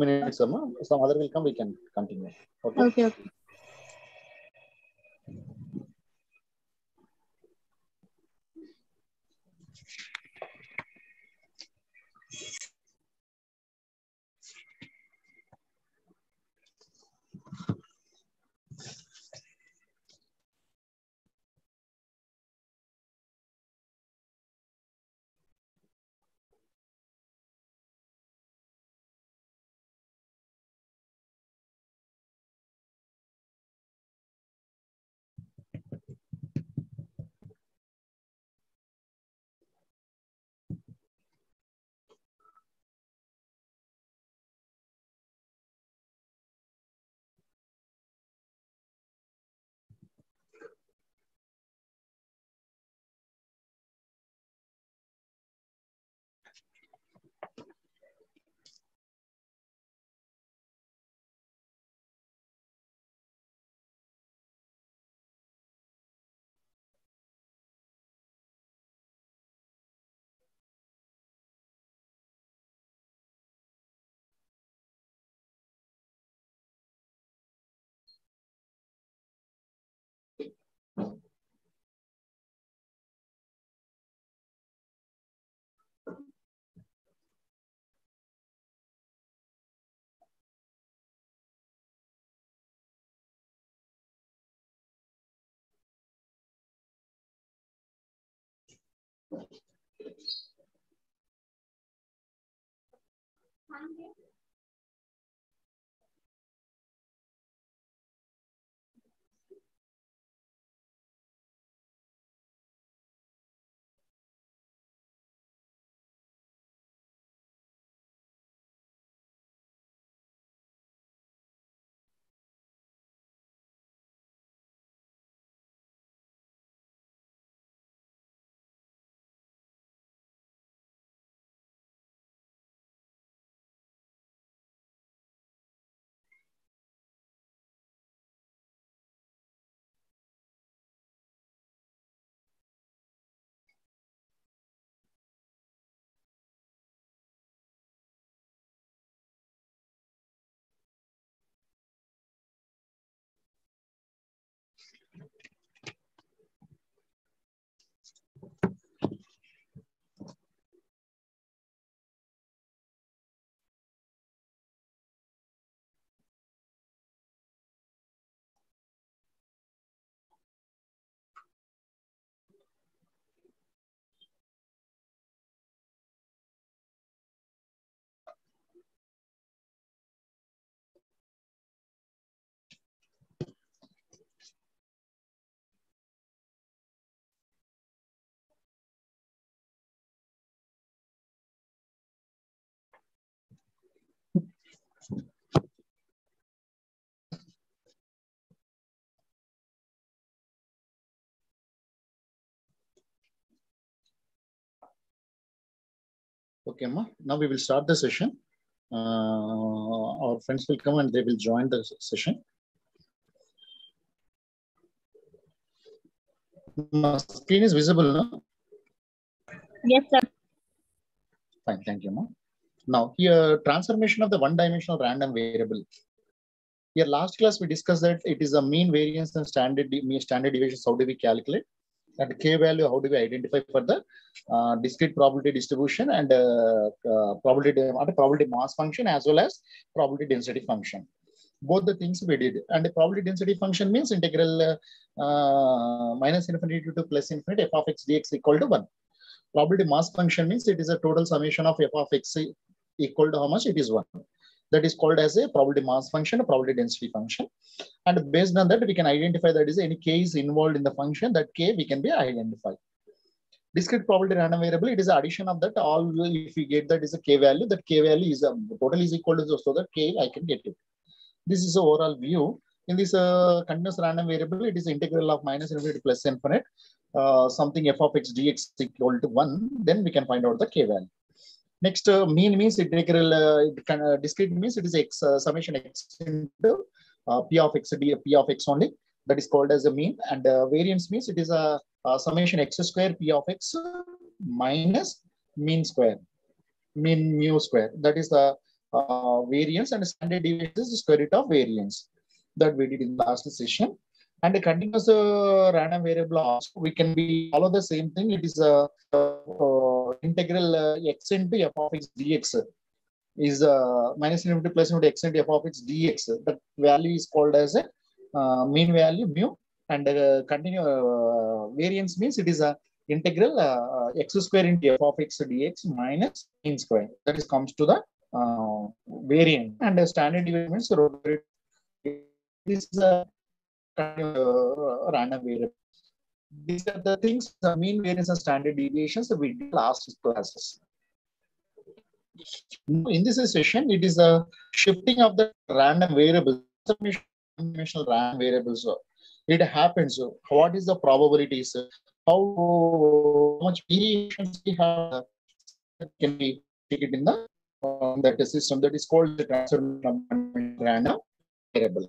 minutes, Amma. Some other will come, we can continue. Okay. Okay. Okay, Ma. Now we will start the session. Our friends will come and they will join the session. My screen is visible, no? Yes, sir. Fine, thank you, Ma. Now, here, transformation of the one-dimensional random variable. Here, last class we discussed that it is a mean variance and standard deviations. How do we calculate? And K value, how do we identify for the discrete probability distribution and probability mass function as well as probability density function. Both the things we did. And the probability density function means integral minus infinity to plus infinity f of x dx equal to 1. Probability mass function means it is a total summation of f of x equal to how much? It is 1. That is called as a probability mass function, a probability density function. And based on that, we can identify that is any k is involved in the function, that k we can be identified. Discrete probability random variable, it is the addition of that all. If we get that is a k value, that k value is a total is equal to zero, so that k I can get it. This is the overall view. In this continuous random variable, it is integral of minus infinity to plus infinite, something f of x dx equal to 1, then we can find out the k value. Next, mean means integral, discrete means it is x summation x into p of x only. That is called as a mean. And variance means it is a summation x square p of x minus mean square, mean mu square. That is the variance, and standard deviation is the square root of variance that we did in the last session. And a continuous random variable also, we can be follow the same thing. It is a integral x into f of x dx is minus infinity plus infinity x into f of x dx. That value is called as a mean value mu, and variance means it is a integral x square into f of x dx minus mean square. That is comes to the variance, and the standard deviation means this is a random variable. These are the things, the mean variance and standard deviations that we did last classes. In this session, it is a shifting of the random variables, dimensional random variables. It happens. What is the probabilities? How much variations we have can be taken in the that system that is called the transform random variable.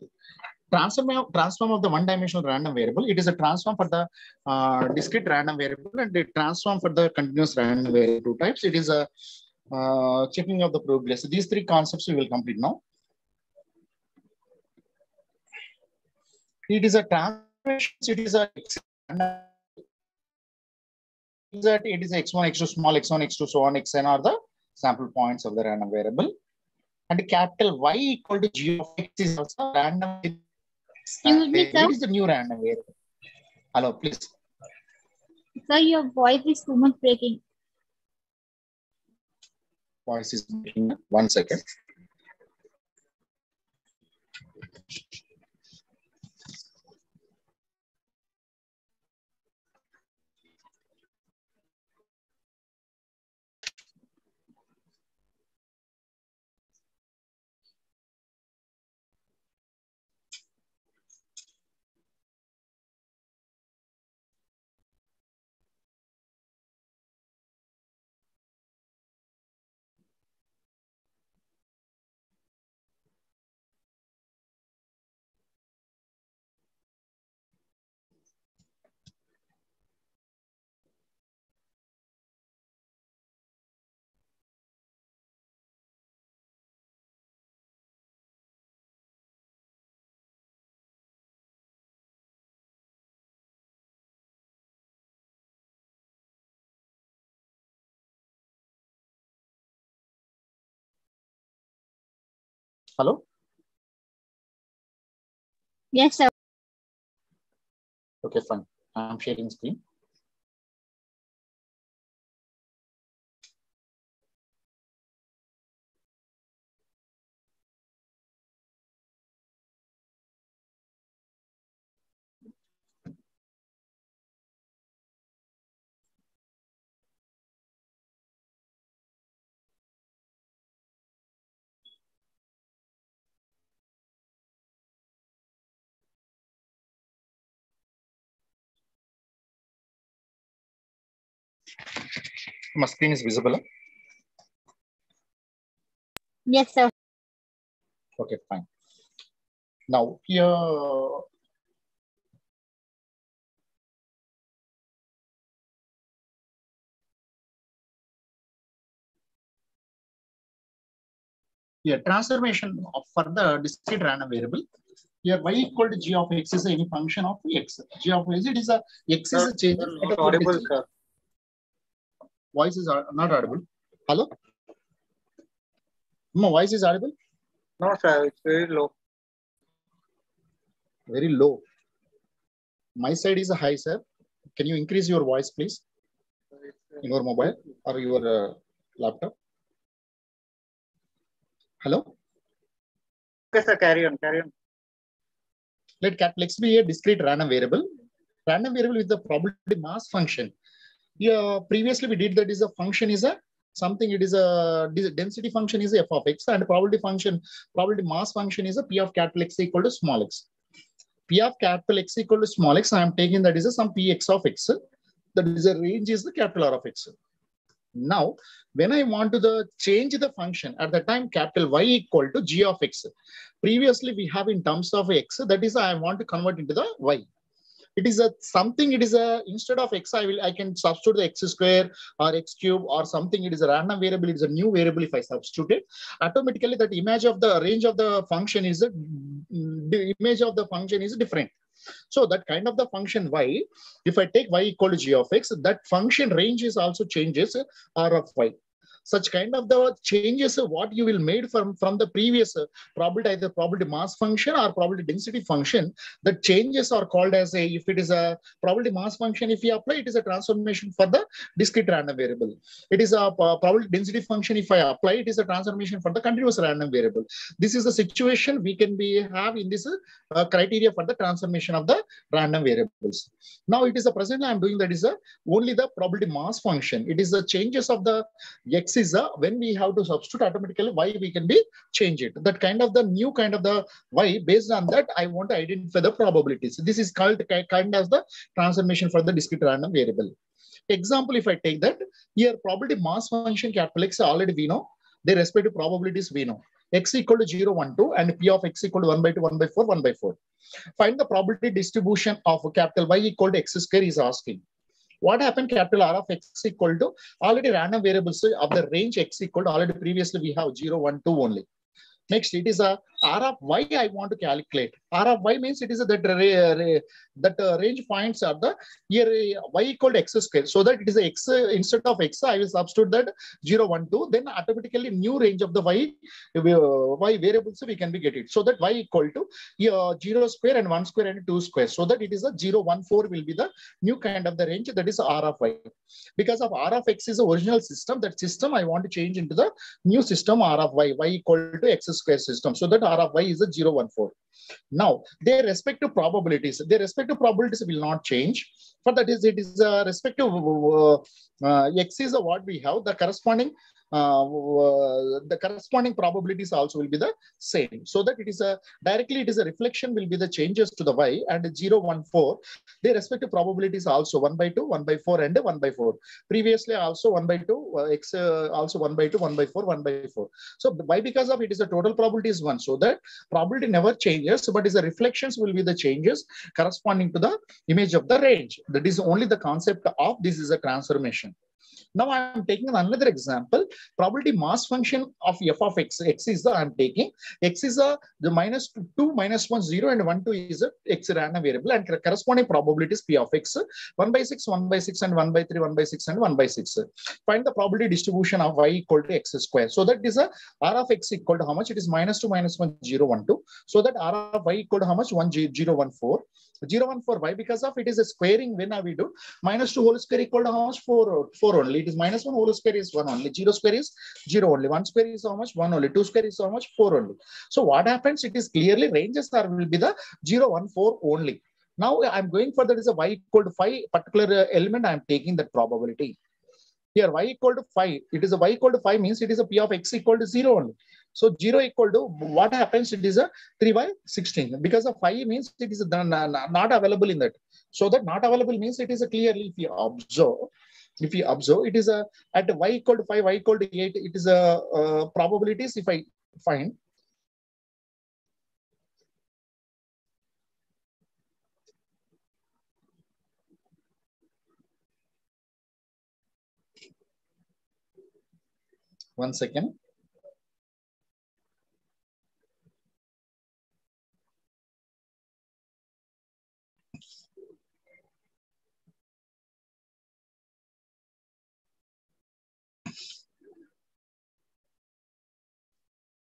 Transform of the one-dimensional random variable. It is a transform for the discrete random variable, and the transform for the continuous random variable. Two types. It is a checking of the progress. These three concepts we will complete now. It is a transformation. It is a that it is x1, x2, small x1, x2, so on, xn are the sample points of the random variable. And capital Y equal to g of x is also random. Excuse me, sir. It is the new random variable. Hello, please. Sir, your voice is too much breaking. Voice is breaking. 1 second. Hello. Yes, sir. Okay, fine. I'm sharing screen. My screen is visible. Yes, sir. Okay, fine. Now here, transformation for the discrete random variable. Here y equal to g of x is any function of x. G of x, it is a x is a change. Not audible, sir. Voice is not audible. Hello? My voice is audible? No, sir, it's very low. Very low. My side is a high, sir. Can you increase your voice, please? In your mobile or your laptop? Hello? Okay, sir, carry on, carry on. Let's be a discrete random variable. Random variable with the probability mass function. Yeah, previously we did that is a function is a something, it is a density function is a f of x, and probability mass function is a p of capital X equal to small x. P of capital X equal to small x, I am taking that is a some px of x. That is a range is the capital R of x. Now, when I want to change the function at the time capital Y equal to g of x. Previously we have in terms of x, that is I want to convert into the y. It is a something. It is a instead of x, I can substitute the x square or x cube or something. It is a random variable. It is a new variable. If I substitute it, automatically that image of the range of the function is the image of the function is different. So that kind of the function y, if I take y equal to g of x, that function range is also changes r of y. Such kind of the changes what you will made from the previous probability, either probability mass function or probability density function. The changes are called as a, if it is a probability mass function, if you apply, it is a transformation for the discrete random variable. It is a probability density function. If I apply, it is a transformation for the continuous random variable. This is the situation we can have in this criteria for the transformation of the random variables. Now it is a presently I'm doing that is only the probability mass function. It is the changes of the x is when we have to substitute automatically y, we can be change it. That kind of the new kind of the y, based on that I want to identify the probabilities. This is called kind of the transformation for the discrete random variable. Example, if I take that, here probability mass function capital X already we know, their respective probabilities we know. X equal to 0, 1, 2 and P of x equal to 1 by 2, 1 by 4, 1 by 4. Find the probability distribution of capital Y equal to x square is asking. What happened? Capital R of x equal to already random variables of the range x equal to already previously we have 0, 1, 2 only. Next, it is a R of y I want to calculate. R of y means it is that range points are the here y equal to x square. So that it is a x instead of x, I will substitute that 0, 1, 2. Then automatically new range of the y variables we can be get it. So that y equal to 0 square and 1 square and 2 square. So that it is a 0, 1, 4 will be the new kind of the range, that is R of y. Because of R of x is the original system, that system I want to change into the new system R of y equal to x square system. So that R of y is a 0, 1, 4. Now, their respective probabilities will not change. For that is, it is respective x is what we have, the corresponding probabilities also will be the same. So that it is directly it is a reflection will be the changes to the y, and 0, 1, 4. Their respective probabilities also 1 by 2, 1 by 4 and 1 by 4. Previously also 1 by 2, x also 1 by 2, 1 by 4, 1 by 4. So why? Because of it is a total probability is 1. So that probability never changes, but is the reflections will be the changes corresponding to the image of the range. That is only the concept of this is a transformation. Now I am taking another example. Probability mass function of f of x. X is the I am taking. X is the minus 2, minus 1, 0 and 1, 2 is a x random variable, and corresponding probabilities p of x 1 by 6, 1 by 6 and 1 by 3, 1 by 6 and 1 by 6. Find the probability distribution of y equal to x square. So that is a r of x equal to how much? It is minus 2, minus 1, 0, 1, 2. So that r of y equal to how much? 1, 0, 1, 4. 0, 1, 4. Why? Because of it is a squaring. When we do minus 2 whole square equal to how much? 4 only. It is minus 1 whole square is 1 only. 0 square is 0 only. 1 square is how much? 1 only. 2 square is how much? 4 only. So what happens? It is clearly ranges are will be the 0, 1, 4 only. Now I'm going for that is a y equal to 5 particular element. I'm taking that probability. Here y equal to 5. It is a y equal to 5 means it is a p of x equal to 0 only. So 0 equal to what happens? It is a 3 by 16. Because of 5 means it is not available in that. So that not available means it is a clearly if you observe, it is a at y equal to 5, y equal to 8. It is a probabilities. If I find one second.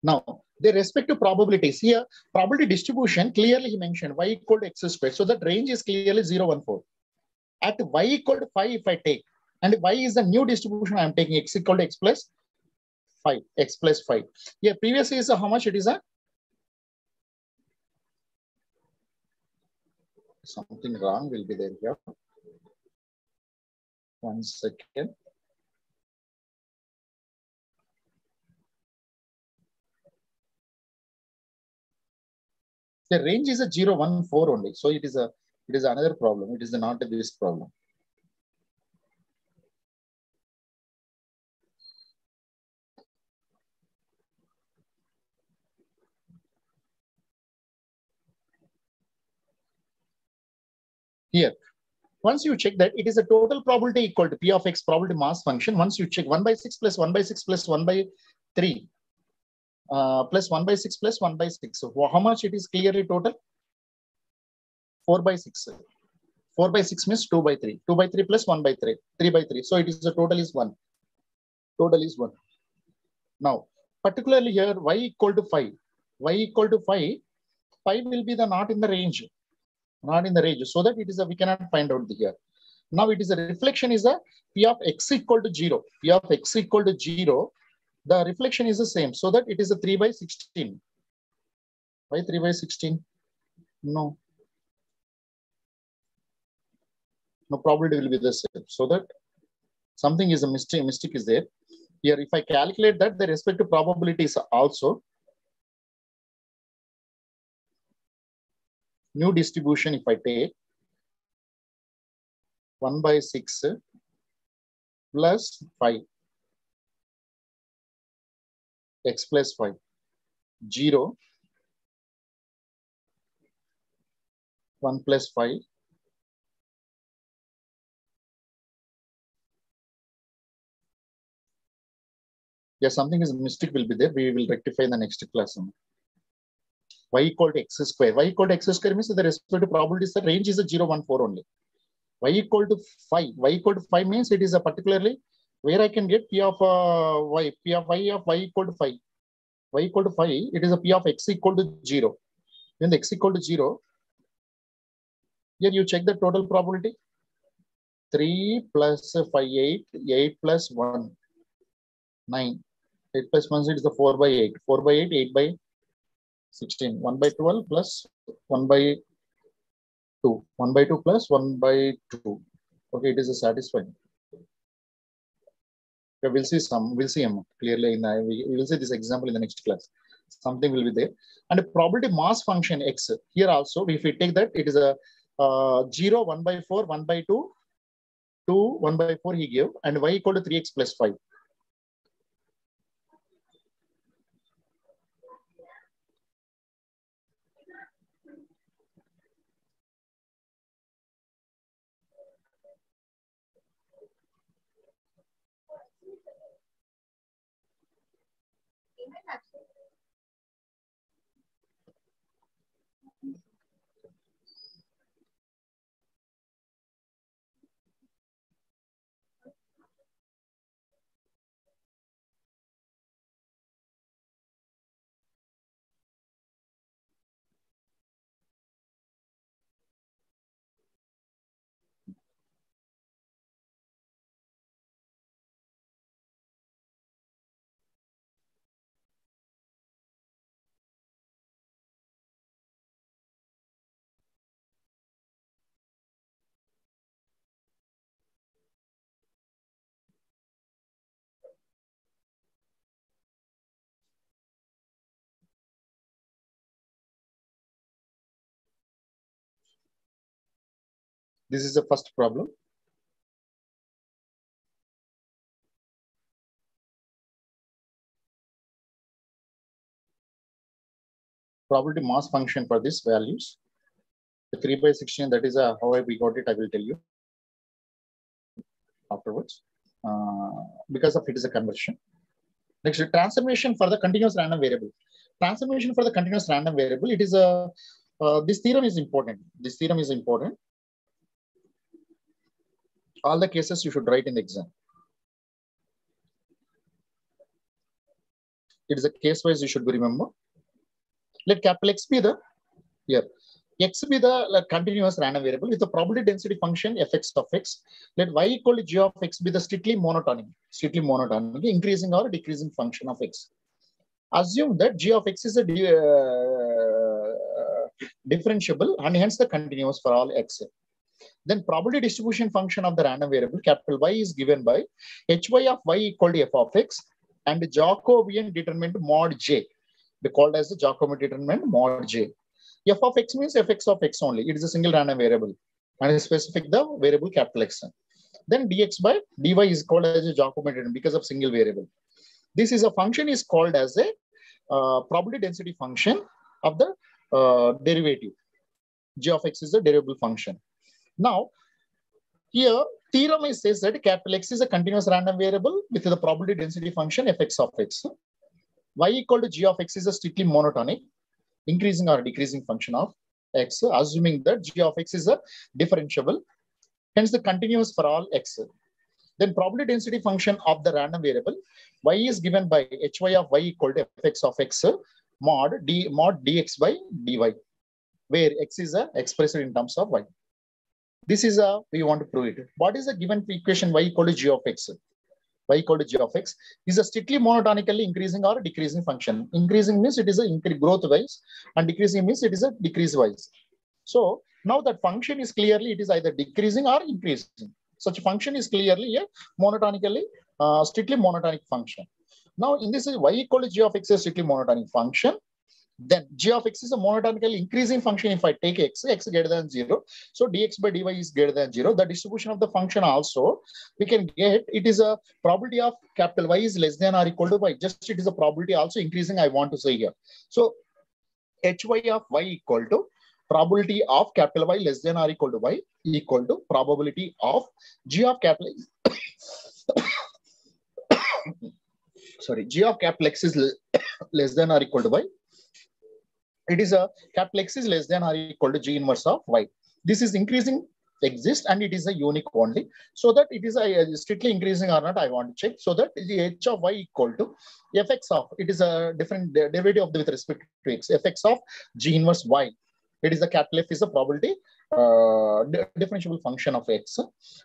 Now, the respective probabilities here, probability distribution, clearly he mentioned y equal to x squared. So that range is clearly 0, 1, 4. At y equal to 5, if I take, and y is the new distribution, I am taking x equal to x plus 5, x plus 5. Here, previously is how much? It is a something wrong will be there here. One second. The range is a 0, 1, 4 only. So it is another problem. It is not a this problem. here. Once you check that, it is a total probability equal to P of X probability mass function. Once you check 1 by 6 plus 1 by 6 plus 1 by 3 plus 1 by 6 plus 1 by 6. So how much it is clearly total? 4 by 6. 4 by 6 means 2 by 3. 2 by 3 plus 1 by 3. 3 by 3. So it is the total is 1. Total is 1. Now, particularly here, y equal to 5. Y equal to 5. 5 will be the not in the range. Not in the range. So that it is a, we cannot find out here. Now it is a reflection is a P of X equal to 0. P of X equal to 0. The reflection is the same. So that it is a 3 by 16. Why 3 by 16? No. No, probability will be the same. So that something is a mistake is there. Here, if I calculate that, the respective probabilities also new distribution. If I take 1 by 6 plus 5 x plus 5 0 1 plus 5 something is a mistake will be there. We will rectify in the next class. Y equal to x square. Y equal to x square means the respective probabilities, the range is a 0, 1, 4 only. Y equal to 5. Y equal to 5 means it is a particularly where I can get P of y. P of y of y equal to 5. Y equal to 5, it is a P of x equal to 0. When the x equal to 0, here you check the total probability. 3 plus 5, 8. 8 plus 1, 9. 8 plus 1 is the 4 by 8. 4 by 8, 8 by 16. 1 by 12 plus 1 by 2. 1 by 2 plus 1 by 2. Okay, it is a satisfying. Okay, we'll see him clearly we will see this example in the next class. Something will be there. And a probability mass function x. Here also, if we take that, it is a 0, 1 by 4, 1 by 2, 2, 1 by 4 he gave, and y equal to 3x plus 5. This is the first problem. Probability mass function for these values. The 3 by 16, that is how we got it, I will tell you afterwards. Because of it is a conversion. Next, transformation for the continuous random variable. Transformation for the continuous random variable, it is a, this theorem is important. This theorem is important. All the cases you should write in the exam. It is a case wise you should remember. Let capital X be the, here, X be the continuous random variable with the probability density function fx of x. Let y equal to g of x be the strictly monotonic, increasing or decreasing function of x. Assume that g of x is a differentiable and hence the continuous for all x. Then probability distribution function of the random variable capital Y is given by hy of y equal to f of x and Jacobian determinant mod j. They called as the Jacobian determinant mod j. F of x means fx of x only. It is a single random variable and is specific the variable capital X. Then dx by dy is called as a Jacobian determinant because of single variable. This is a function is called as a probability density function of the derivative. G of x is the derivable function. Now, here, theorem says that capital X is a continuous random variable with the probability density function fx of x. Y equal to g of x is a strictly monotonic, increasing or decreasing function of x, assuming that g of x is a differentiable, hence the continuous for all x. Then probability density function of the random variable y is given by hy of y equal to fx of x mod dx by dy, where x is expressed in terms of y. This is we want to prove it. What is the given equation y equal to g of x? Y equal to g of x is a strictly monotonically increasing or decreasing function. Increasing means it is a growth wise, and decreasing means it is a decrease wise. So now that function is clearly, it is either decreasing or increasing. Such function is clearly a monotonically, strictly monotonic function. Now in this, y equal to g of x is a strictly monotonic function. Then g of x is a monotonically increasing function. If I take x greater than 0, so dx by dy is greater than 0. The distribution of the function also, we can get, it is a probability of capital Y is less than or equal to y. Just it is a probability also increasing, I want to say here. So hy of y equal to probability of capital Y less than or equal to y equal to probability of g of capital sorry, g of capital X is less than or equal to y. It is a capital X is less than or equal to g inverse of y. This is increasing exists, and it is a unique only. So that it is a strictly increasing or not, I want to check. So that the h of y equal to fx of, it is a different derivative of the with respect to x, fx of g inverse y. It is the capital F is a probability differentiable function of x.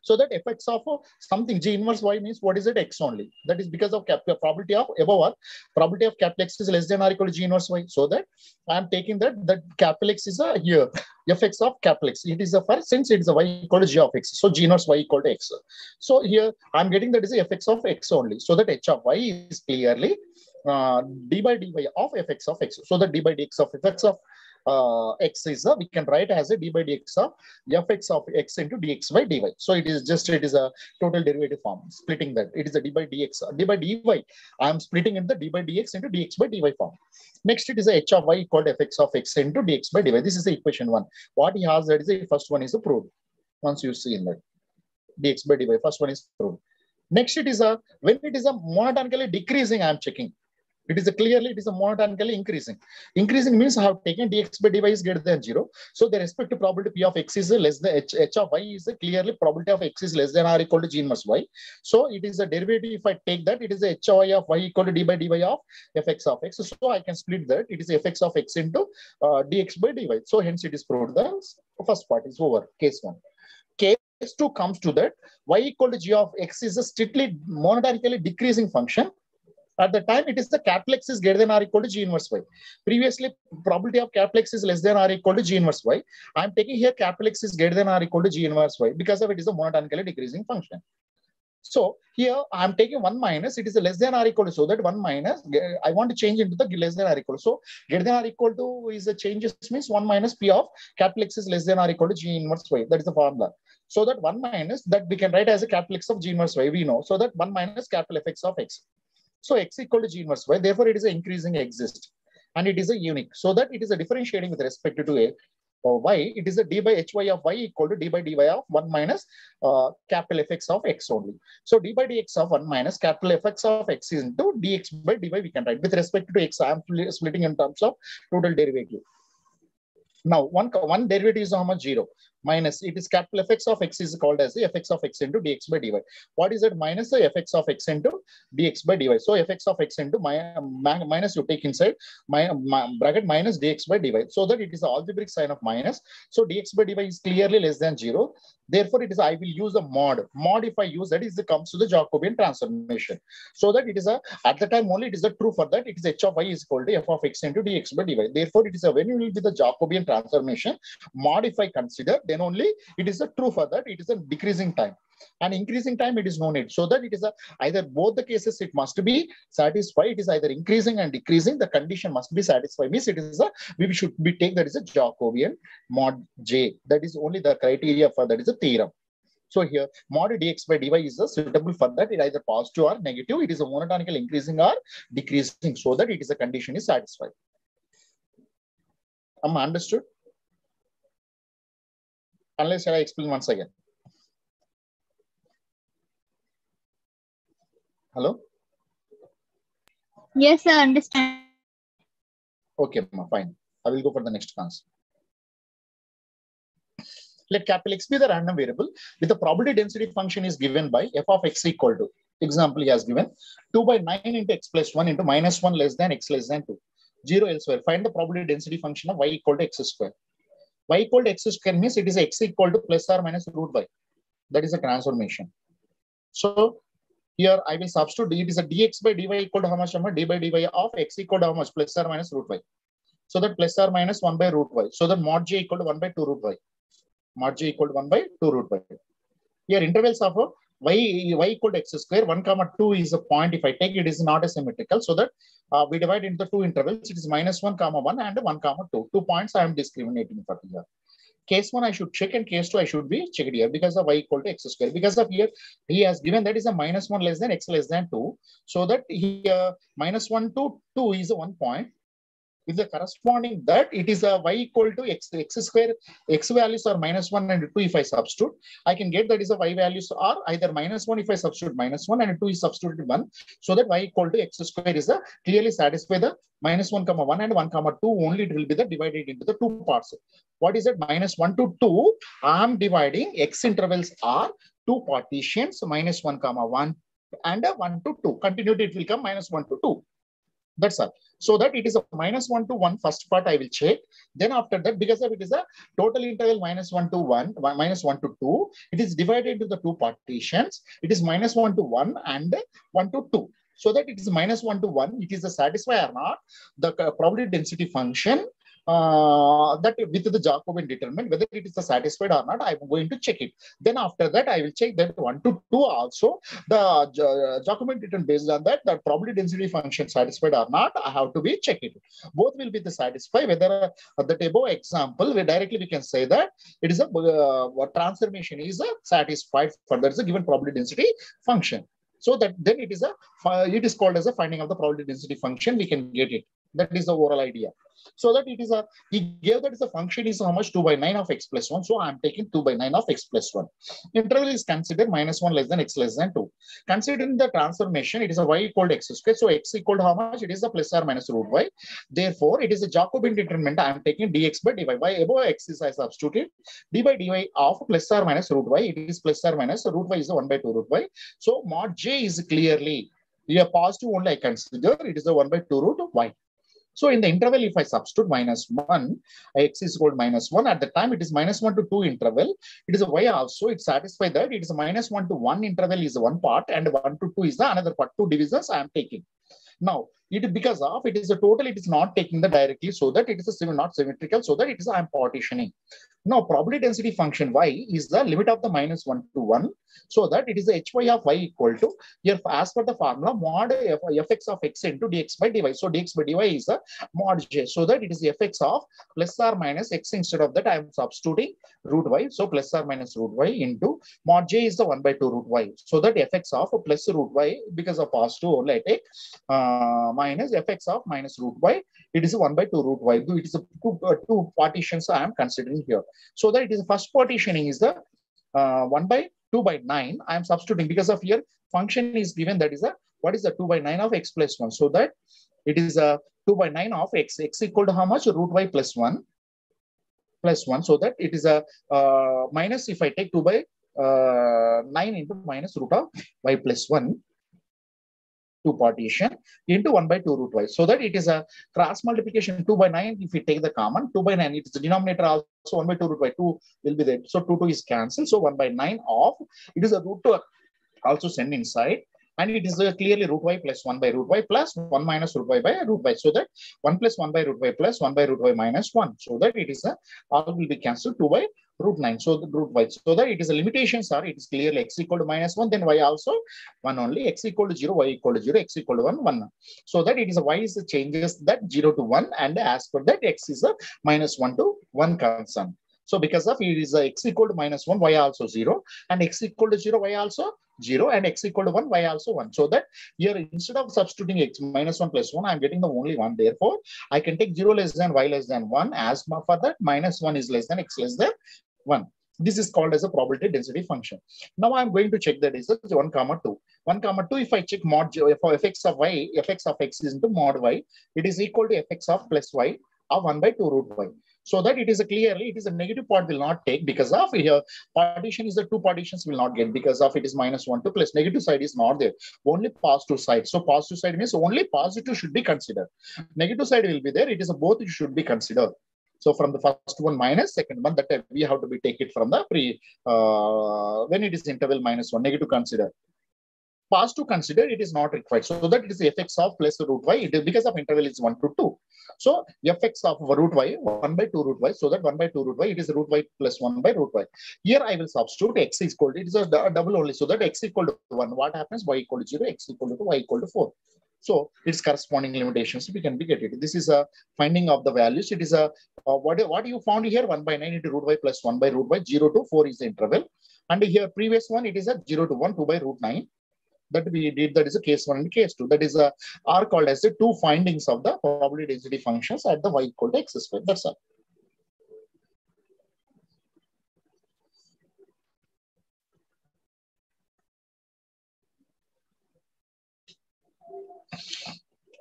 So that fx of something g inverse y means what is it? X only. That is because of probability of above, probability of capital X is less than or equal to g inverse y. So that I am taking that capital X is a here fx of capital X. It is a first, since it is a y equal to g of x. So g inverse y equal to x. So here I am getting that is a fx of x only. So that h of y is clearly d by dy of fx of x. So the d by dx of fx of x is we can write as a d by dx of fx of x into dx by dy. So it is a total derivative form, splitting that. It is a d by dx, d by dy. I am splitting into the d by dx into dx by dy form. Next, it is a h of y equal to fx of x into dx by dy. This is the equation 1. What he has, that is the first one is proved. Once you see in that dx by dy, first one is proved. Next, it is when it is a monotonically decreasing, I am checking. It is clearly it is a monotonically increasing. Increasing means I have taken dx by dy is greater than 0. So the respective probability p of x is less than h of y is clearly probability of x is less than or equal to g inverse y. So it is a derivative. If I take that, it is h of y equal to d by dy of fx of x. So I can split that. It is fx of x into dx by dy. So hence it is proved. The first part is over. Case 1. Case 2 comes to that y equal to g of x is a strictly monotonically decreasing function. At the time, it is the capital X is greater than or equal to g inverse y. Previously, probability of capital X is less than or equal to g inverse y. I am taking here capital X is greater than or equal to g inverse y because of it is a monotonically decreasing function. So here I am taking 1 minus, it is a less than or equal to, so that 1 minus, I want to change into the less than or equal. So greater than or equal to is a changes means 1 minus p of capital X is less than or equal to g inverse y. That is the formula. So that 1 minus that we can write as a capital X of g inverse y, we know. So that 1 minus capital fx of x. So x equal to g inverse y, therefore it is an increasing exist, and it is a unique. So that it is a differentiating with respect to a or y, it is a d by hy of y equal to d by dy of 1 minus capital fx of x only. So d by dx of 1 minus capital fx of x into dx by dy we can write. With respect to x, I am splitting in terms of total derivative. Now, one derivative is how much? 0. Minus, it is capital fx of x is called as the fx of x into dx by dy. What is it? Minus the fx of x into dx by dy. So fx of x into minus you take inside bracket minus dx by dy. So that it is the algebraic sign of minus. So dx by dy is clearly less than 0. Therefore, it is I will use the mod. Mod if I use that is the comes to the Jacobian transformation. So that it is at the time only it is a true for that. It is h of y is equal to f of x into dx by dy. Therefore, it is when you will be the Jacobian transformation, mod if I consider, then only it is a true for that. It is a decreasing time. And increasing time, it is no need. So that it is either both the cases, it must be satisfied. It is either increasing and decreasing. The condition must be satisfied. Means it is we should be take that is a Jacobian mod J. That is only the criteria for that is a theorem. So here mod dx by dy is suitable for that. It either positive or negative. It is a monotonical increasing or decreasing, so that it is a condition is satisfied. Understood? Unless shall I explain once again? Hello? Yes, I understand. Okay, fine. I will go for the next concept. Let capital X be the random variable with the probability density function is given by f of x equal to, example he has given 2 by 9 into x plus 1 into minus 1 less than x less than 2. 0 elsewhere. Find the probability density function of y equal to x square. Y equal to x square means it is x equal to plus or minus root y. That is a transformation. So here I will substitute it is a dx by dy equal to how much? D by dy of x equal to how much? Plus or minus root y. So that plus or minus 1 by root y. So that mod j equal to 1 by 2 root y. Mod j equal to 1 by 2 root y. Here intervals of y equal to x square, 1 comma 2 is a point. If I take it is not a symmetrical. So that we divide into the two intervals. It is minus 1 comma 1 and 1 comma 2. 2 points I am discriminating for here. Case 1 I should check and case 2 I should be checked here because of y equal to x square. Because of here he has given that is a minus 1 less than x less than 2. So that here minus 1 to 2 is a 1 point. With the corresponding that it is a y equal to x square, x values are minus 1 and 2 if I substitute. I can get that is a y values are either minus 1 if I substitute minus 1 and 2 is substituted 1. So that y equal to x square is a clearly satisfy the minus 1 comma 1 and 1 comma 2 only. It will be the divided into the two parts. What is it? Minus 1 to 2. I am dividing x intervals are two partitions minus 1 comma 1 and 1 to 2. Continuity it will come minus 1 to 2. That's all. So that it is a minus 1 to 1 first part I will check. Then after that, because of it is a total interval minus 1 to 1, minus 1 to 2, it is divided into the two partitions. It is minus 1 to 1 and 1 to 2. So that it is minus 1 to 1, it is a satisfy or not, the probability density function that with the Jacobian determine whether it is satisfied or not. I'm going to check it. Then after that, I will check that 1 to 2 also. The Jacobian determine based on that, the probability density function satisfied or not, I have to be check it. Both will be the satisfy. Whether that above example, we can say that it is a transformation is satisfied for that is a given probability density function. So that then it is called as a finding of the probability density function. We can get it. That is the overall idea. So that it is he gave that is a function is how much 2 by 9 of x plus 1. So I am taking 2 by 9 of x plus 1. Interval is considered minus 1 less than x less than 2. Considering the transformation, it is a y equal to x square. So x equal to how much? It is a plus or minus root y. Therefore, it is a Jacobian determinant. I am taking dx by dy. Y above x is I substituted d by dy of plus or minus root y. It is plus or minus root y is a 1 by 2 root y. So mod j is clearly a positive only I consider. It is a 1 by 2 root y. So in the interval, if I substitute minus 1, x is equal to minus 1. At the time, it is minus 1 to 2 interval. It is a y also. It satisfies that it is a minus 1 to 1 interval is one part and 1 to 2 is the another part. Two divisions I am taking. Now, because of it is a total, it is not taking the directly so that it is not symmetrical, so that it is I am partitioning. Now, probability density function y is the limit of the minus 1 to 1, so that it is the hy of y equal to, here as per the formula, mod fx of x into dx by dy. So dx by dy is a mod j, so that it is the fx of plus or minus x. Instead of that, I am substituting root y. So plus or minus root y into mod j is the 1 by 2 root y. So that fx of plus root y, because of positive only I take minus fx of minus root y. It is 1 by 2 root y. It is two partitions I am considering here. So that it is the first partitioning is the 1 by 2 by 9. I am substituting because of here function is given that is a what is the 2 by 9 of x plus 1. So that it is a 2 by 9 of x equal to how much? Root y plus 1 plus 1. So that it is a minus if I take 2 by 9 into minus root of y plus 1. Partition into 1 by 2 root y. So that it is a cross multiplication 2 by 9. If we take the common 2 by 9, it is the denominator also 1 by 2 root y. 2 will be there. So 2 is cancelled. So 1 by 9 of it is a root 2 also send inside. And it is clearly root y plus 1 by root y plus 1 minus root y by root y. So that 1 plus 1 by root y plus 1 by root y minus 1. So that it is all will be cancelled 2 by root 9. So the root y. So that it is a limitations are it is clearly x equal to minus 1, then y also 1 only. X equal to 0, y equal to 0, x equal to 1, 1. So that it is a y is changes that 0 to 1, and as per that x is a minus 1 to 1 concern. So because of it is x equal to minus 1, y also 0, and x equal to 0, y also 0, and x equal to 1, y also 1. So that here instead of substituting x minus 1 plus 1, I'm getting the only 1. Therefore, I can take 0 less than y less than 1. As for that, minus 1 is less than x less than 1. This is called as a probability density function. Now I'm going to check the results 1, 2. 1, 2, if I check mod for fx of y, fx of x is into mod y, it is equal to fx of plus y of 1 by 2 root y. So that it is clearly, it is a negative part will not take because of here partition is the 2 partitions will not get because of it is minus 1 to plus negative side is not there, only positive side. So positive side means only positive should be considered. Negative side will be there, it is a both should be considered. So from the first one minus second one, that we have to be take it from the when it is interval minus 1, negative consider. Positive consider, it is not required. So that it is the fx of plus root y, it is because of interval is 1 to 2. So fx of root y, 1 by 2 root y, so that 1 by 2 root y, it is root y plus 1 by root y. Here I will substitute x is equal to, it is a double only, so that x equal to 1. What happens? Y equal to 0, x equal to 2, y equal to 4. So its corresponding limitations we can be get it. This is a finding of the values. It is a what you found here 1 by 9 into root y plus 1 by root y, 0 to 4 is the interval, and here previous one it is a 0 to 1, 2 by root 9. That we did, that is a case 1 and case 2. That is are called as the two findings of the probability density functions at the y equal to x square. That's all.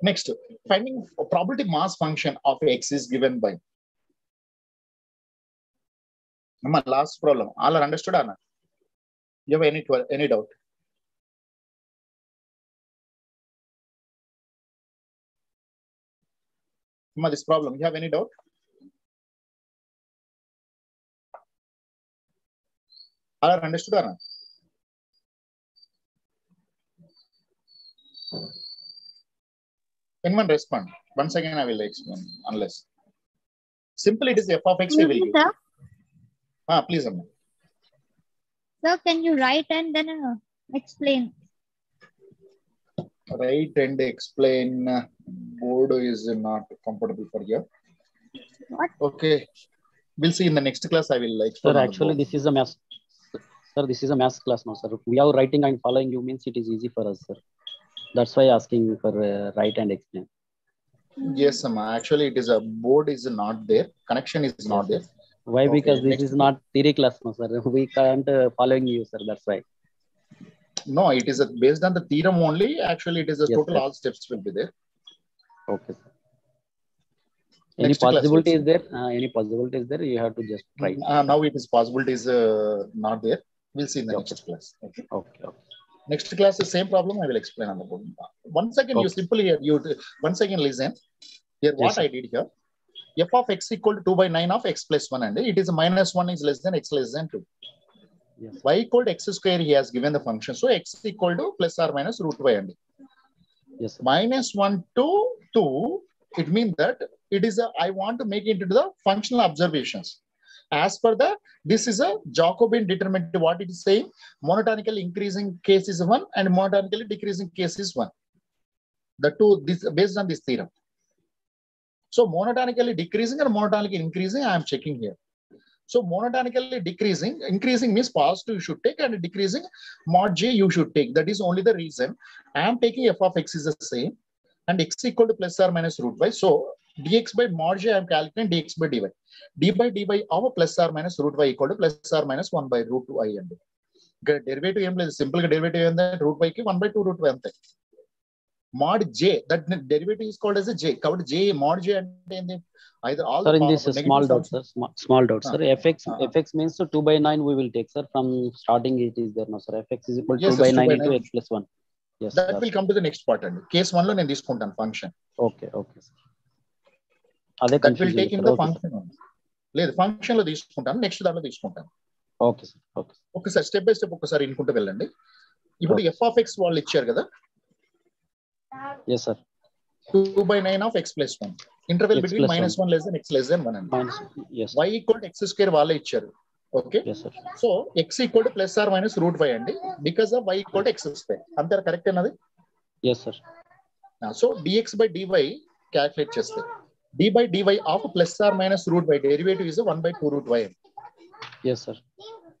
Next, finding a probability mass function of x is given by. Last problem. All are understood, Anna? You have any doubt? This problem, you have any doubt? All are understood, Anna? Anyone respond? Once again, I will explain. Unless simply it is f of x. We will use. Please, Amma. Sir, can you write and then explain? Write and explain. Board is not comfortable for you. What? Okay. We'll see in the next class. I will explain. Sir, actually, this is a math. Sir, this is a math class now, sir. We are writing and following you means it is easy for us, sir. That's why asking for write and explain. Yes, Amma. Actually, it is a board is not there. Connection is not there. Why? Okay, because this is not theory class now, sir. We can't following you, sir. That's why. No, it is based on the theorem only. Actually, it is a Yes, total sir. all steps will be there. Okay, sir. Any Next class possibility we'll is there? Any possibility is there? You have to just write. Now it is possible. It is not there. We'll see in the Okay. next class. Okay. Okay. Okay. Next class, the same problem. I will explain on the board. Once again, you Okay. simply once again listen. Here, what sir. I did here. F of x equal to 2 by 9 of x plus 1, and it is minus 1 is less than x less than 2. Yes. Y equal to x square, he has given the function. So x equal to plus or minus root y, and Yes, sir. minus 1 to 2, it means that it is I want to make it into the functional observations. As per this is a Jacobian determinant. What it is saying, monotonically increasing case is 1 and monotonically decreasing case is 1. The two, this based on this theorem. So monotonically decreasing or monotonically increasing, I am checking here. So monotonically decreasing, increasing means positive you should take, and decreasing mod j you should take. That is only the reason. I am taking f of x is the same, and x equal to plus or minus root y. So dx by mod j I am calculating dx by dy. D by dy of plus or minus root y equal to plus or minus 1 by root 2 I and derivative simple derivative and root y ki 1 by 2 root y ante. Mod j, that derivative is called as a j. Covered j mod j and either all. Sir, the in this small doubt, sir. Small doubt, sir. Fx means so 2 by 9 we will take, sir. From starting it is there now, sir. Fx is equal to 2 by 9 into x plus 1. Yes. That will come to the next part. And case 1 lo nenu తీసుకుంటాను function. Okay. Okay, sir. That will take in the function. లేదు function లో తీసుకుంటాను, next దాంట్లో తీసుకుంటాను. Okay sir. Okay. ఒకసారి step by step ఒకసారి ఇన్కుంటూ వెళ్ళండి. ఇప్పుడు f of x వాళ్ళు ఇచ్చారు కదా. Yes, sir. 2 by 9 of x plus 1. Interval between minus 1 less than x less than 1 and yes. y equal to x square వాళ్ళే ఇచ్చారు. Okay. Yes, sir. So x equal to plus or minus root y అండి, because of y equal to x square. అంతే correct అన్నది? Yes, sir. So dx by dy calculate చేస్తే d by dy of plus or minus root y derivative is 1 by 2 root y. Yes, sir.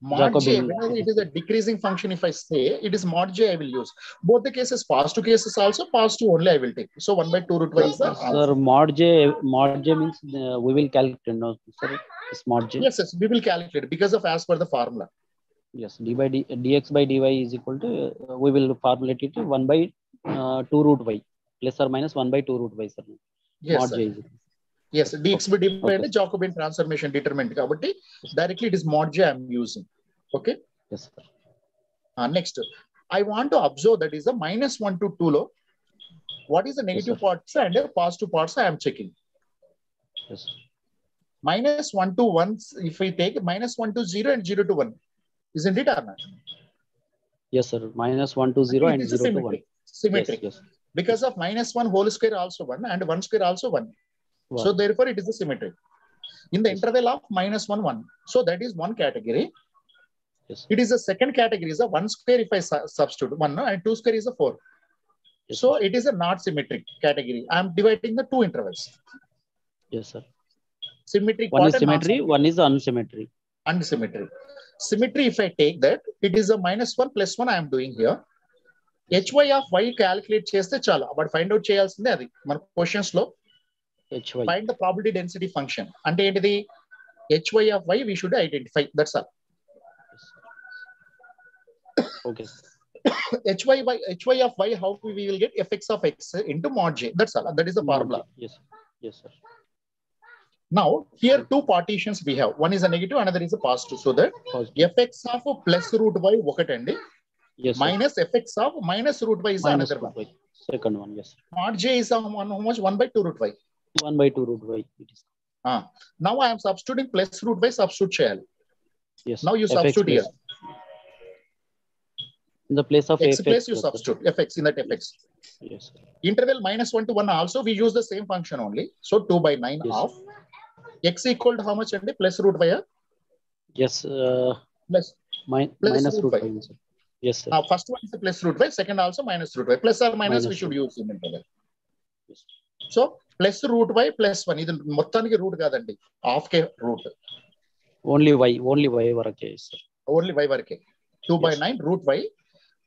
Mod j, Jacobian. whenever it is a decreasing function, if I say it is mod j, I will use. Both the cases, positive cases also, positive only I will take. So 1 by 2 root y is the answer. Sir, mod j means we will calculate, no, sir? It's mod j. Yes, we will calculate because of as per the formula. Yes, dx by dy is equal to, we will formulate it 1 by 2 root y, plus or minus 1 by 2 root y, sir. Yes, Mod sir. j is equal. Yes, dx by dy Okay. and Jacobian transformation determinant. Kabatti, directly it is mod j I am using. Okay. Yes, sir. Next, I want to observe that is a minus 1 to 2 low. What is the negative sir. parts and positive parts I am checking. Yes, sir. Minus 1 to 1, if we take minus 1 to 0 and 0 to 1, isn't it or not? Yes, sir. Minus 1 to 0 and It is 0 to 1. symmetric. Yes, yes. Because of minus 1 whole square also 1 and 1 square also 1. One. So therefore it is a symmetric. In the Yes. interval of minus 1, 1. So that is one category. Yes, sir. It is a second category is a 1 square if I substitute 1 no, and 2 square is a 4. Yes, So sir. it is a not symmetric category. I am dividing the two intervals. Yes, sir. Symmetric One part is and symmetry, one is unsymmetry. unsymmetry. Symmetry, if I take that, it is a minus 1 plus 1 I am doing here. hy of y calculate చేస్తే చాలు but find out చేయాల్సిందే అది మన questions లో Hy. Find the probability density function అంటే ఏంటిది hy of y we should identify, that's all. Okay. hy of y, how we will get fx of x into mod j, that's all. That is the formula. Yes. Yes, sir. Now here two partitions we have, one is a negative, another is a positive, so that Positive. fx of plus root y ఒకటండి, Yes, sir. minus fx of minus root y is Minus another root one. y. Second one, yes. Mod j is how much? 1 by 2 root y. 1 by 2 root y. It is. Now I am substituting plus root y, substitute చేయాలి. Yes. Now you fx substitute plus. here. In the place of X fx. place you sir. substitute fx in that fx. Yes, sir. Interval minus 1 to 1 also we use the same function only. So 2 by 9 Yes. of x equal to how much and plus root y? Yes. Plus Minus root y. y. Sir. Yes, sir. Now first one is the plus root y, second also minus root y. Plus or minus Minus we should root. use in interval. Yes. So plus root y plus 1. ఇది మొత్తానికి route కాదండి, half కే route. Only y వరకే, sir. Only y వరకే. 2 by 9 root y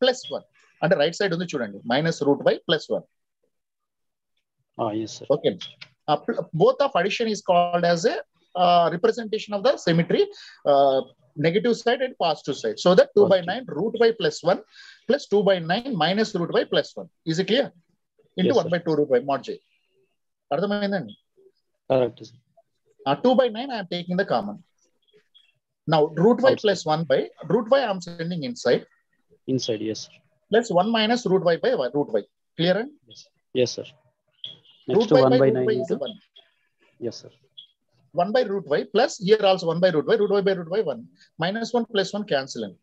plus 1. అంటే right side ఉంది చూడండి, minus root y plus 1. Yes, sir. Okay. Both of addition is called as a representation of the symmetry, negative side and positive side. So that 2 by 9 root y plus 1 plus 2 by 9 minus root y plus 1. Is it clear? Into Yes, 1 sir. by 2 root y mod j. అర్థమైందండి? Correct, sir. 2 by 9 I am taking the common. Now root y Outside. plus 1 by root y I am sending inside. Inside, yes, sir. Plus 1 minus root y by root y. Clear? Yes, yes, sir. Root Next, y 1 by root 9 y is into. 1. Yes, sir. 1 by root y plus here also 1 by root y by root y 1. Minus 1 plus 1 cancelling.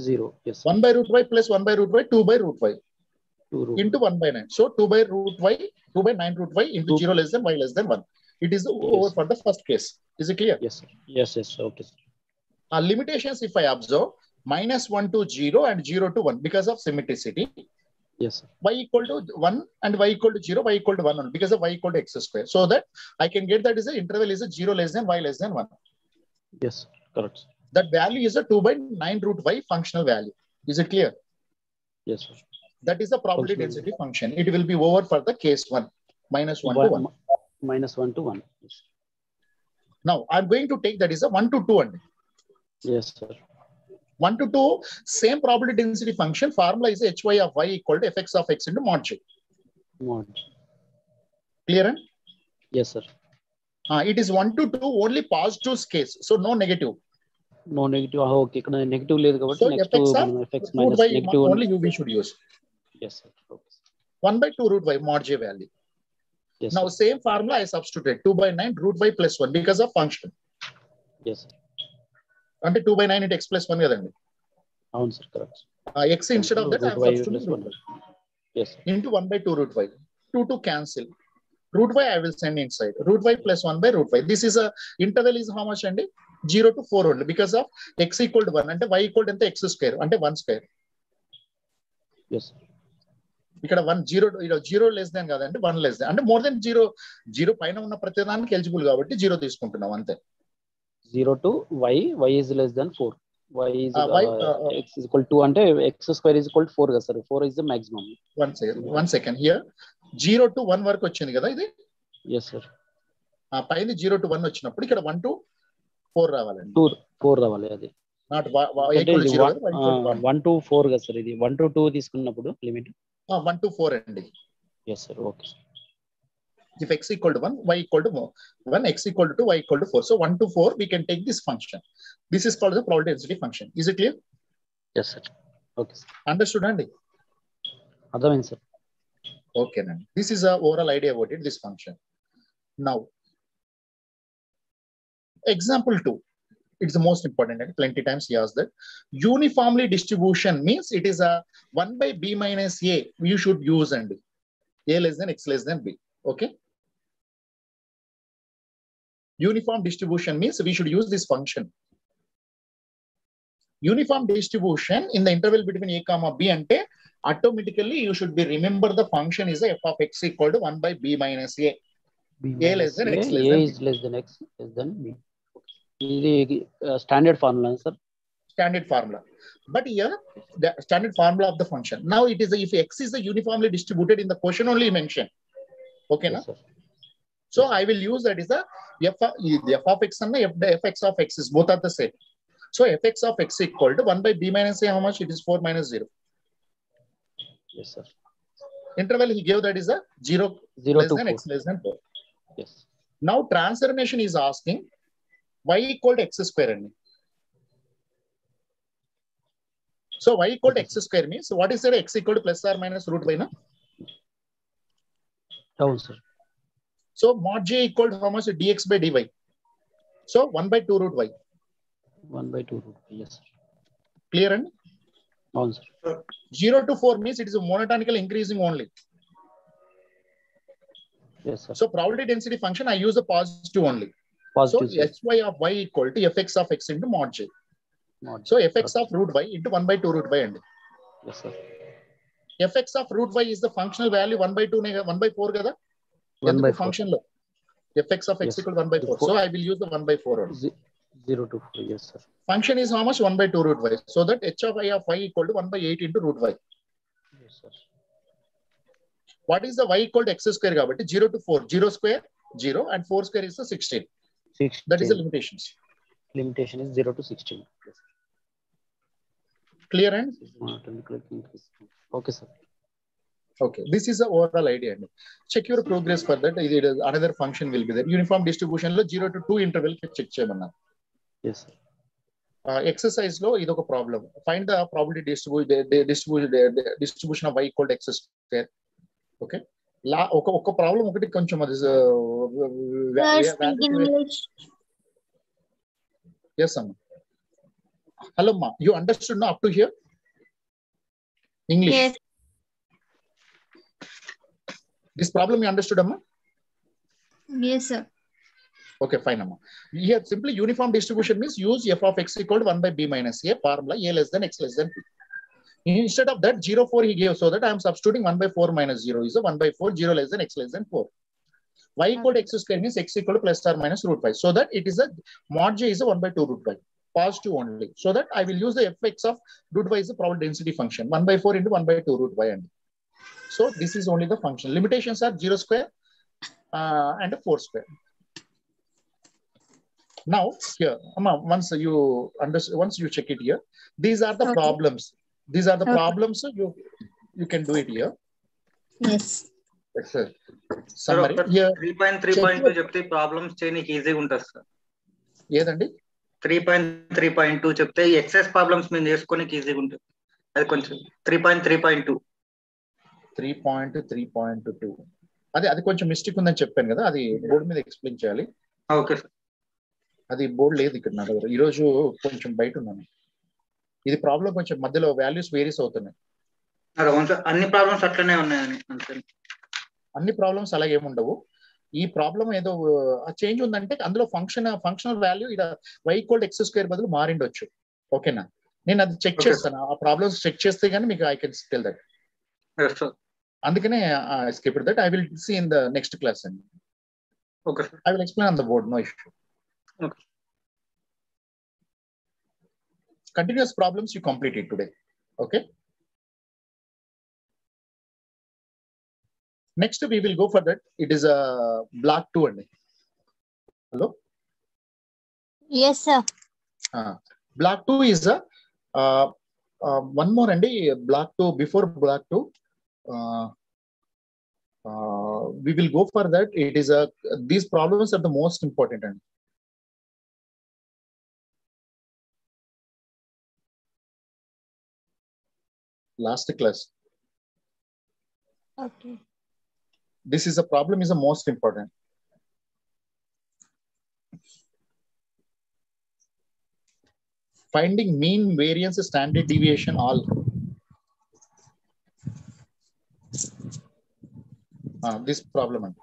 0. Yes, sir. 1 by root y plus 1 by root y, 2 by root y 2 root. into 1 by 9. So 2 by root y, 2 by 9 root y into 2. 0 less than y less than 1. It is over for the first case. Is it clear? Yes, sir. Yes, yes, sir. Okay, sir. Limitations if I observe, minus 1 to 0 and 0 to 1 because of symmetricity. Yes, sir. Y equal to 1 and y equal to 0, y equal to 1 only because of y equal to x square. So that I can get that is the interval is a 0 less than y less than 1. Yes, sir. Correct, sir. That value is a 2 by 9 root y functional value. Is it clear? Yes, sir. That is the probability Functional. density function. It will be over for the case 1, minus 1 to 1. Minus 1 to 1. Yes, Now I'm going to take that is a 1 to 2 and yes, sir. 1 to 2, same probability density function. Formula is hy of y equal to fx of x into mod j. Mod. Clear? Yes, sir. It is 1 to 2 only positive case. So no negative. No negative. Okay. ఇక్కడ negative లేదు కాబట్టి So next fx of fx root minus y negative only we should use. yes, sir. Okay. 1 by 2 root y mod j value. Yes, Now sir. same formula I substituted 2 by 9 root y plus 1 because of function. Yes, sir. అంటే 2 by 9 into x plus 1 కదండి. అవును sir, correct. X instead of that I am substituting root y. Yes, sir. Into 1 by 2 root y. 2 to cancel. Root y I will send inside. Root y plus 1 by root y. This is a interval is how much అండి? 0 to 4 only because of x equal to 1 అంటే y equal to x square అంటే 1 square. Yes, sir. ఇక్కడ 0 less than కాదంటే 1 less than అంటే more than 0 పైన ఉన్న ప్రతి దానికి ఎలిజిబుల్ కాబట్టి 0 తీసుకుంటున్నాం అంతే. 0 to y is less than 4. y is y x is equal to అంటే x square is equal to 4 కదా sir. 4 is the maximum. one second here 0 to 1 వరకు వచ్చింది కదా ఇది. yes sir. పైన 0 to 1 వచ్చినప్పుడు ఇక్కడ 1 to 4 రావాలండి. 4 రావాలి అది. నాట్ y equal to 0 కదా, y equal to 1. 1 to 4 కదా సార్ ఇది. 1 to 2 తీసుకున్నప్పుడు లిమిట్ 1 to 4 అండి. yes sir. okay. If x equal to 1, y equal to 1, x equal to 2, y equal to 4. So 1 to 4, we can take this function. This is called the probability density function. Is it clear? yes sir. okay sir. Understood, Andy? అర్థమైంది sir. Okay, then. This is a overall idea about it, this function. Now, example 2. It's the most important, and plenty times he asked that. Uniformly distribution means it is a 1 by b minus a. You should use, Andy. A less than x less than b. Okay? Uniform distribution means we should use this function. Uniform distribution in the interval between a comma b ante automatically you should be remember the function is a f of x equal to 1 by b minus a. A less than x less a than is less than x less than b. ఇది standard formula sir. Standard formula. But here the standard formula of the function. Now it is if x is the uniformly distributed in the quotient only mentioned. Okay, yes, na? sir. So I will use that is the f of x and the fx of x is both are the same. So fx of x equal to 1 by b minus a, how much? It is 4 minus 0. yes sir. Interval he gave that is a 0 less to than 4. x less than 4. yes. Now transformation is asking y equal to x square. So y equal to x square means what is that? X equal to plus or minus root y, na? అవును sir. So mod j equal to how much? Dx by dy. So 1 by 2 root y. 1 by 2 root. yes sir. Clear, and అవును sir. 0 to 4 means it is a monotonical increasing only. yes sir. So probability density function I use the positive only. positive So hy of y equal to fx of x into mod j. mod. So fx of root y into 1 by 2 root y, and yes sir. fx of root y is the functional value 1 by 2 1 by 4 kada. 1 by 4. Function lo fx of x Yes. equal to 1 by 4. So I will use the 1 by 4 only. 0 to 4. yes sir. Function is how much? 1 by 2 root y. So that h of I of y equal to 1 by 8 into root y. yes sir. What is the y equal to x square kabatti? 0 to 4. 0 square 0 and 4 square is the 16. 16. That is the limitations. limitation is 0 to 16. yes. Clear, and okay sir. okay. This is the overall idea. Check your progress for that. Another function will be there. Uniform distribution lo 0 to 2 interval check cheyamanna. yes sir. Exercise lo idoka problem. Find the probability distribution of y equal to x square. Okay. ఒక problem ఒకటి కొంచెం అది yes amma. Hello ma, you understood now up to here? English. Yes. This problem you understood, amma? Yes, sir. Okay, fine, amma. Here simply uniform distribution means use f of x equal to 1 by b minus a formula a less than x less than b. Instead of that 0 4 he gave, so that I am substituting 1 by 4 minus 0 is a 1 by 4 0 less than x less than 4. Y equal to x square means x equal to plus or minus root y. So that it is a mod j is a 1 by 2 root y. Positive only. So that I will use the fx of root y is the probability density function. 1 by 4 into 1 by 2 root y. And so this is only the function. Limitations are 0 square and 4 square. Now here, once you check it here, these are the problems. These are the problems. So you can do it here. Yes. Summary here. 3.3.2 చెప్తే problems చేయడానికి ఈజీగా ఉంటుంది sir. ఏదండి? 3.3.2 చెప్తే excess problems మేము చేసుకోనికి ఈజీగా ఉంటుంది. అది కొంచెం 3.3.2. 3.3.2 అది కొంచెం మిస్టేక్ ఉందని చెప్పాను కదా, అది బోర్డు మీద ఎక్స్ప్లెయిన్ చేయాలి. Okay sir. అది బోర్డు లేదు ఇక్కడ నా దగ్గర. ఈరోజు కొంచెం బయట ఉన్నాను. ఇది ప్రాబ్లం కొంచెం మధ్యలో వాల్యూస్ వేరీస్ అవుతున్నాయి. అన్ని ప్రాబ్లమ్స్ అట్లనే ఉన్నాయని అంతే. అన్ని ప్రాబ్లమ్స్ అలాగే ఏముండవు. ఈ ప్రాబ్లం ఏదో చేంజ్ ఉందంటే అందులో ఫంక్షనల్ వాల్యూ ఇక్కడ y ఈక్వల్ x స్క్వేర్ బదులు మారిండొచ్చు. ఓకేనా? నేను అది చెక్ చేస్తాను. ఆ ప్రాబ్లమ్స్ చెక్ చేస్తే గానీ మీకు ఐ కెన్ టెల్ దట్. అందుకనే skip that. I will see in the next class. Okay. I will explain on the board. No issue. Okay. Continuous problems you complete it today. Okay. Next we will go for that. It is a block 2 and hello. Yes, sir. Block 2 is a one more and block 2 before block 2. We will go for that. It is a these problems are the most important and last class. Okay. This is a problem is the most important. Finding mean, variance, standard deviation, all. This problem.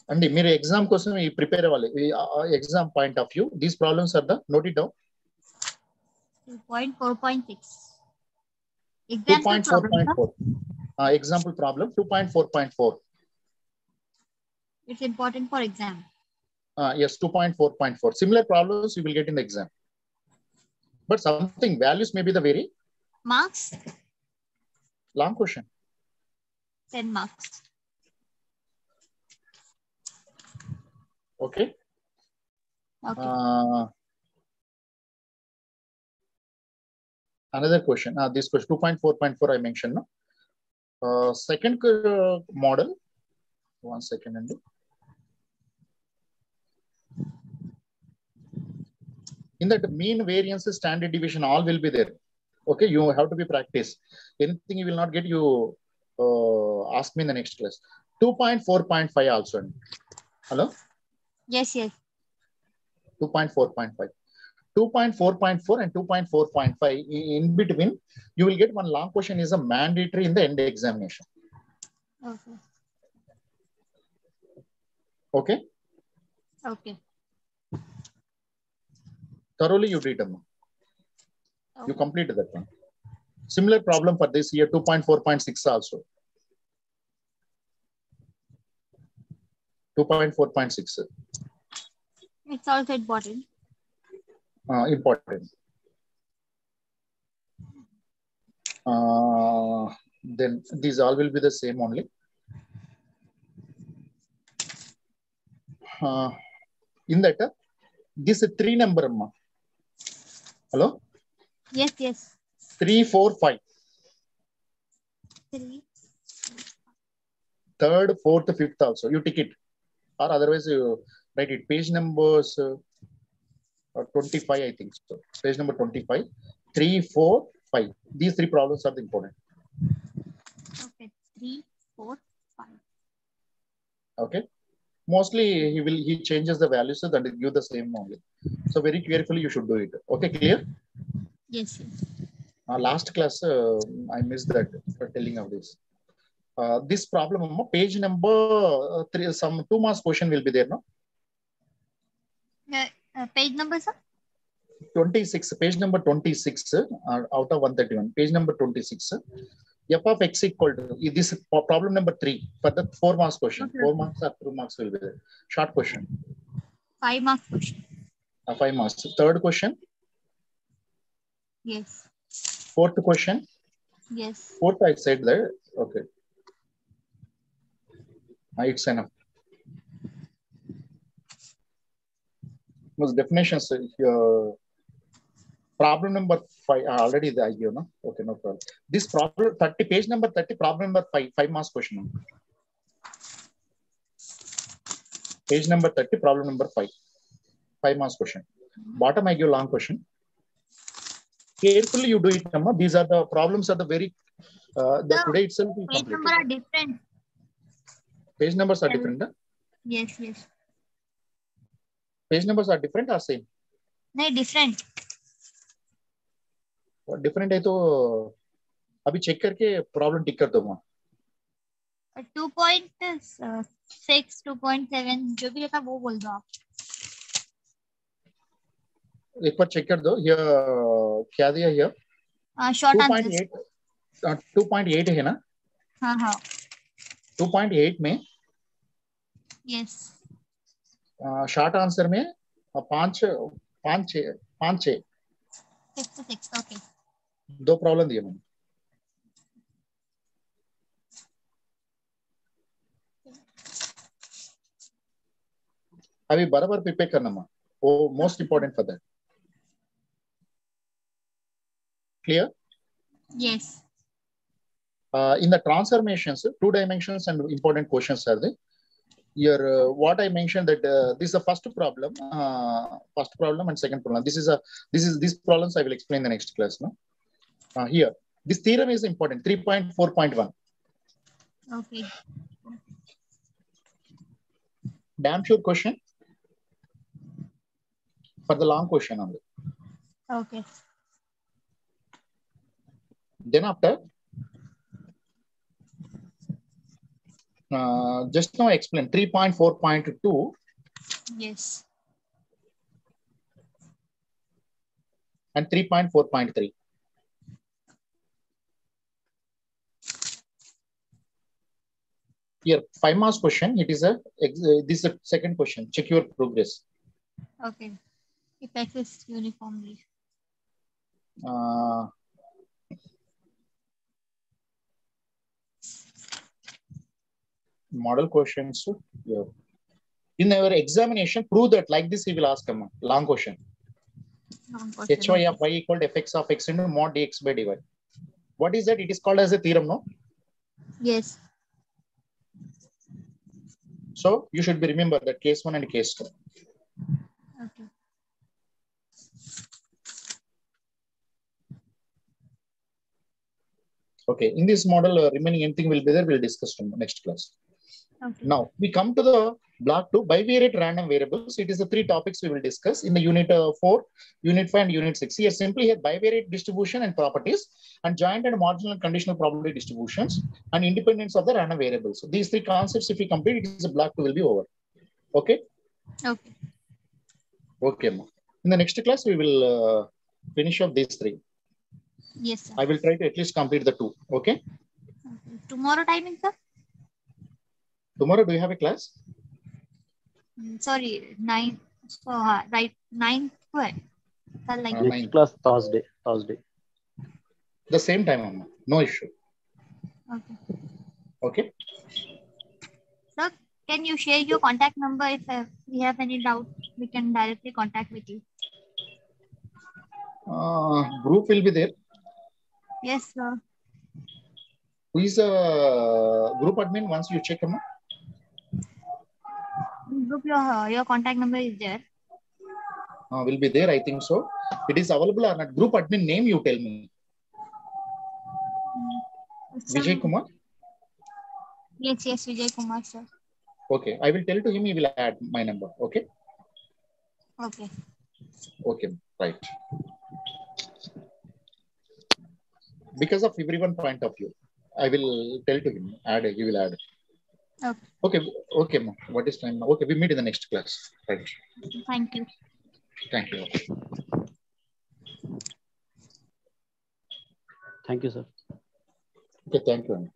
And mere exam question we prepare exam point of view. These problems are the note it down. 2.4.6. Example problem. 2.4.4. Example problem 2.4.4. It's important for exam. Yes, 2.4.4. Similar problems you will get in the exam. But something values may be the very marks. Long question. 10 marks. Okay. Okay. Another question. This question 2.4.4 I mentioned. No? Second model. 1 second. And in that mean, variance, standard deviation, all will be there. Okay, you have to be practice. Anything you will not get, you ask me in the next class. 2.4.5 also. Hello? Yes, yes. 2.4.5. 2.4.4 and 2.4.5 in between, you will get one long question is a mandatory in the end examination. Okay. Okay? Okay. Thoroughly you did them. Okay. You completed that one. Similar problem for this year 2.4.6 also. 2.4.6. It's also important. Important. Then these all will be the same only. In that, this 3 number. Hello? Yes, yes. 3, 4, 5. 3. Third, fourth, fifth also. You tick it. Or otherwise you write it. Page numbers 25, I think so. Page number 25. 3, 4, 5. These 3 problems are the important. Okay. 3, 4, 5. Okay. Mostly he changes the values so that it give the same only. So very carefully you should do it. Okay, clear? Yes, yes. Last class I missed that for telling of this. This problem, page number 3, some 2 marks question will be there, no? Page number, sir? 26, page number 26 out of 131. Page number 26. F of x equal to this problem number 3 for the 4 marks question. Okay. 4 marks or 2 marks will be there. Short question. 5 marks question. 5 marks. Third question. Yes. Fourth question. Yes. Fourth I said there. Okay. It's enough. Most definitions. Problem number 5 already the idea, no? Okay, no problem. This problem 30, page number 30, problem number 5 marks question. Page number 30, problem number 5 marks question. Bottom I give long question. Carefully you do it, Amma. These are the problems are the very today itself we Page completed. number are different. Page numbers are different. Huh? Yes, yes. Page numbers are different or same? No, different. Different है तो अभी check करके problem टिक कर दो वहाँ. 2.6, 2.7 जो भी रहता वो बोल दो आप. एक बार चेक कर दो. क्या दिया ये? Short answers. 2.8 है ना? हाँ हाँ. 2.8 में. Yes. शॉर्ट आंसर में 5 6. 6 to 6. Okay. दो प्रॉब्लम दिए मैंने. अभी बराबर प्रिपेयर करना माँ. वो most important for that. Clear? Yes. In the transformations, 2 dimensions and important questions are there. Here, what I mentioned that this is the first problem and second problem. These problems I will explain in the next class. No, here this theorem is important. 3.4.1. Okay. Damn sure question for the long question only. Okay. Then after, just now I explain 3.4.2 Yes. and 3.4.3. Here, 5 marks question. It is this is a second question. Check your progress. Okay. If X is uniformly. Model questions. Yeah. In our examination, prove that like this he will ask a long question. Long question. Hy of y equal to fx of x into mod dx by dy. What is that? It is called as a theorem, no? Yes. So you should be remember that case 1 and case 2. Okay. Okay. In this model, remaining anything will be there. We'll discuss in the next class. Okay. Now we come to the block 2, bivariate random variables. It is the 3 topics we will discuss in the unit 4, unit 5, and unit 6. Here simply here bivariate distribution and properties, and joint and marginal and conditional probability distributions, and independence of the random variables. So these 3 concepts, if we complete, it is a block 2 will be over. Okay. Okay. Okay. In the next class, we will finish up these 3. Yes, sir. I will try to at least complete the 2. Okay. Okay. Tomorrow timing, sir? Tomorrow, do you have a class? Sorry, 9. So, right, 9, 12. Like Next class Thursday. The same time, Amma. No issue. okay. Okay. Sir, can you share your contact number if we have any doubt? We can directly contact with you. Group will be there. Yes, sir. Who is a group admin? Once you check, Amma. Group, your contact number is there. Will be there. I think so. It is available or not? Group admin name, you tell me. Vijay Kumar. Yes, Vijay Kumar, sir. Okay, I will tell to him. He will add my number. Okay. Okay. Okay. Right. Because of everyone point of view, I will tell to him. Add. He will add. Okay. Okay. Okay. What is time now? Okay. We meet in the next class. Right. Thank you. Thank you. Thank you, sir. Okay. Thank you.